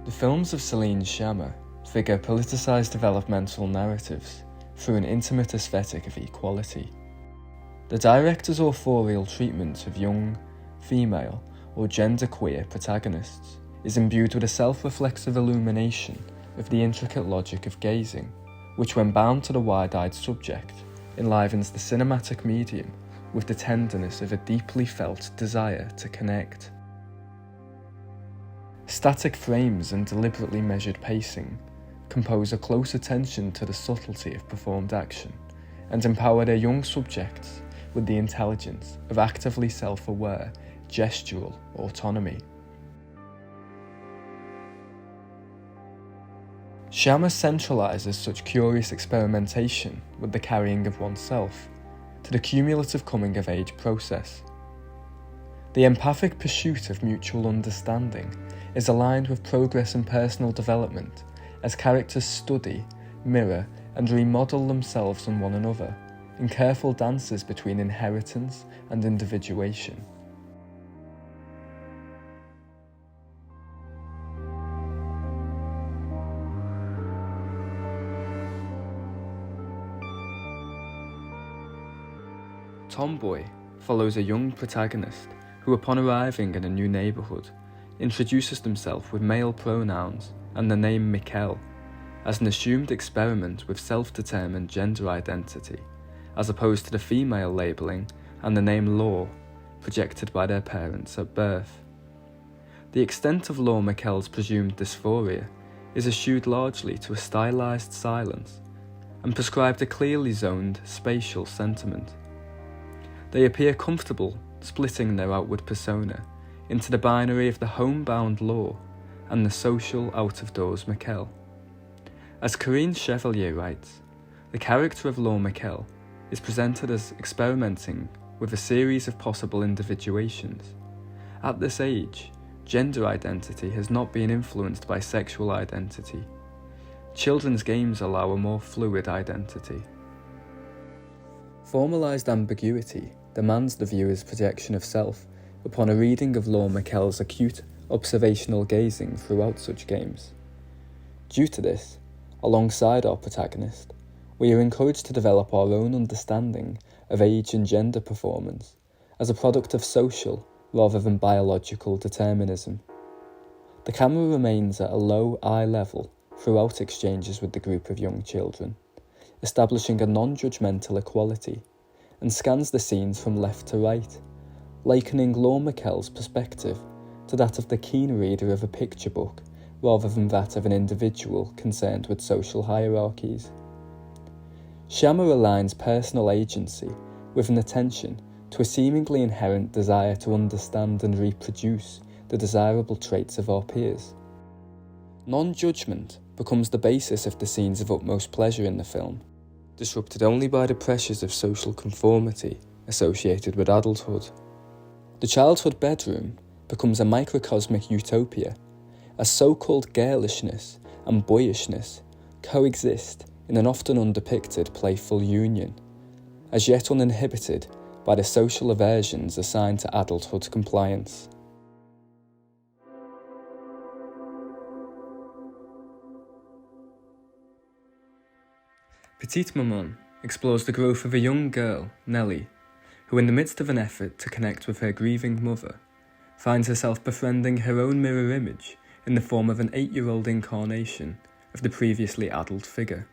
The films of Céline's Sciamma figure politicised developmental narratives through an intimate aesthetic of equality. The director's authorial treatment of young, female, or genderqueer protagonists is imbued with a self-reflexive illumination of the intricate logic of gazing, which, when bound to the wide-eyed subject, enlivens the cinematic medium with the tenderness of a deeply felt desire to connect. Static frames and deliberately measured pacing compose a close attention to the subtlety of performed action and empower their young subjects with the intelligence of actively self-aware gestural autonomy. Sciamma centralises such curious experimentation with the carrying of oneself to the cumulative coming-of-age process. The empathic pursuit of mutual understanding is aligned with progress in personal development as characters study, mirror, and remodel themselves and one another in careful dances between inheritance and individuation. Tomboy follows a young protagonist who, upon arriving in a new neighbourhood, introduces himself with male pronouns and the name Mikkel as an assumed experiment with self-determined gender identity, as opposed to the female labelling and the name Law, projected by their parents at birth. The extent of Law Mikkel's presumed dysphoria is eschewed largely to a stylised silence and prescribed a clearly zoned spatial sentiment. They appear comfortable splitting their outward persona into the binary of the homebound Law and the social out-of-doors Mikkel. As Karine Chevalier writes, the character of Law Mikkel is presented as experimenting with a series of possible individuations. At this age, gender identity has not been influenced by sexual identity. Children's games allow a more fluid identity. Formalised ambiguity demands the viewer's projection of self upon a reading of Law Mikkel's acute observational gazing throughout such games. Due to this, alongside our protagonist, we are encouraged to develop our own understanding of age and gender performance as a product of social rather than biological determinism. The camera remains at a low eye level throughout exchanges with the group of young children, establishing a non-judgmental equality, and scans the scenes from left to right, likening Law Mikkel's perspective to that of the keen reader of a picture book rather than that of an individual concerned with social hierarchies. Sciamma aligns personal agency with an attention to a seemingly inherent desire to understand and reproduce the desirable traits of our peers. Non-judgment becomes the basis of the scenes of utmost pleasure in the film, disrupted only by the pressures of social conformity associated with adulthood. The childhood bedroom becomes a microcosmic utopia, as so-called girlishness and boyishness coexist in an often undepicted playful union, as yet uninhibited by the social aversions assigned to adulthood compliance. Petite Maman explores the growth of a young girl, Nellie, who, in the midst of an effort to connect with her grieving mother, finds herself befriending her own mirror image in the form of an 8-year-old incarnation of the previously adult figure.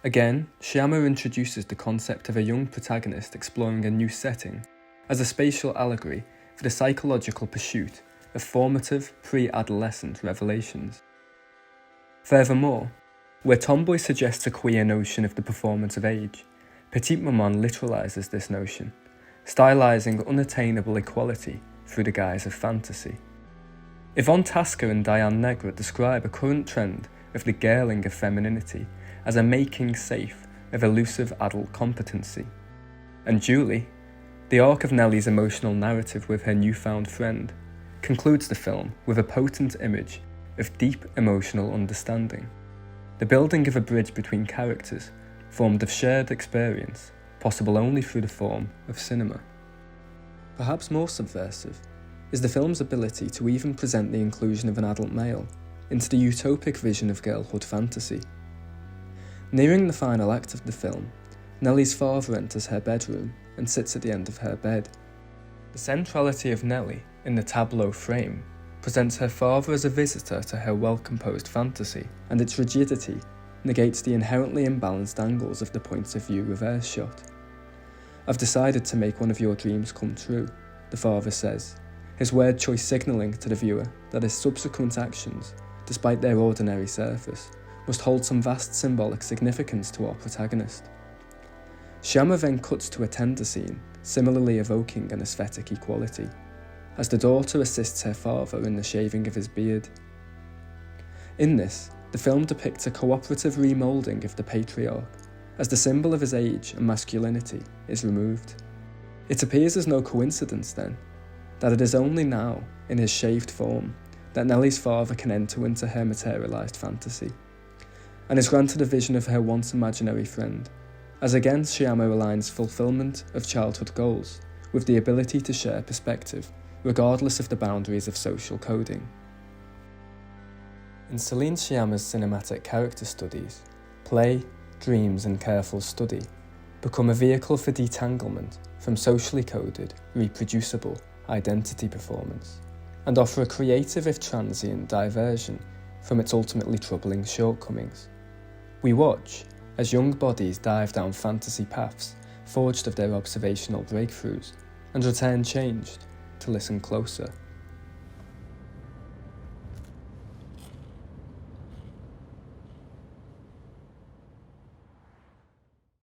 Again, Sciamma introduces the concept of a young protagonist exploring a new setting as a spatial allegory for the psychological pursuit of formative pre-adolescent revelations. Furthermore, where Tomboy suggests a queer notion of the performance of age, Petite Maman literalises this notion, stylising unattainable equality through the guise of fantasy. Yvonne and Diane Negra describe a current trend of the girling of femininity as a making safe of elusive adult competency. And Julie, the arc of Nellie's emotional narrative with her newfound friend, concludes the film with a potent image of deep emotional understanding, the building of a bridge between characters formed of shared experience, possible only through the form of cinema. Perhaps more subversive is the film's ability to even present the inclusion of an adult male into the utopic vision of girlhood fantasy. Nearing the final act of the film, Nellie's father enters her bedroom and sits at the end of her bed. The centrality of Nellie in the tableau frame presents her father as a visitor to her well-composed fantasy, and its rigidity negates the inherently imbalanced angles of the point of view reverse shot. "I've decided to make one of your dreams come true," the father says, his word choice signalling to the viewer that his subsequent actions, despite their ordinary surface, must hold some vast symbolic significance to our protagonist. Sciamma then cuts to a tender scene, similarly evoking an aesthetic equality, as the daughter assists her father in the shaving of his beard. In this, the film depicts a cooperative remoulding of the patriarch, as the symbol of his age and masculinity is removed. It appears as no coincidence, then, that it is only now, in his shaved form, that Nellie's father can enter into her materialised fantasy, and is granted a vision of her once imaginary friend, as again Sciamma aligns fulfilment of childhood goals with the ability to share perspective, regardless of the boundaries of social coding. In Céline Sciamma's cinematic character studies, play, dreams and careful study become a vehicle for detanglement from socially coded, reproducible identity performance, and offer a creative if transient diversion from its ultimately troubling shortcomings. We watch as young bodies dive down fantasy paths forged of their observational breakthroughs, and return changed to listen closer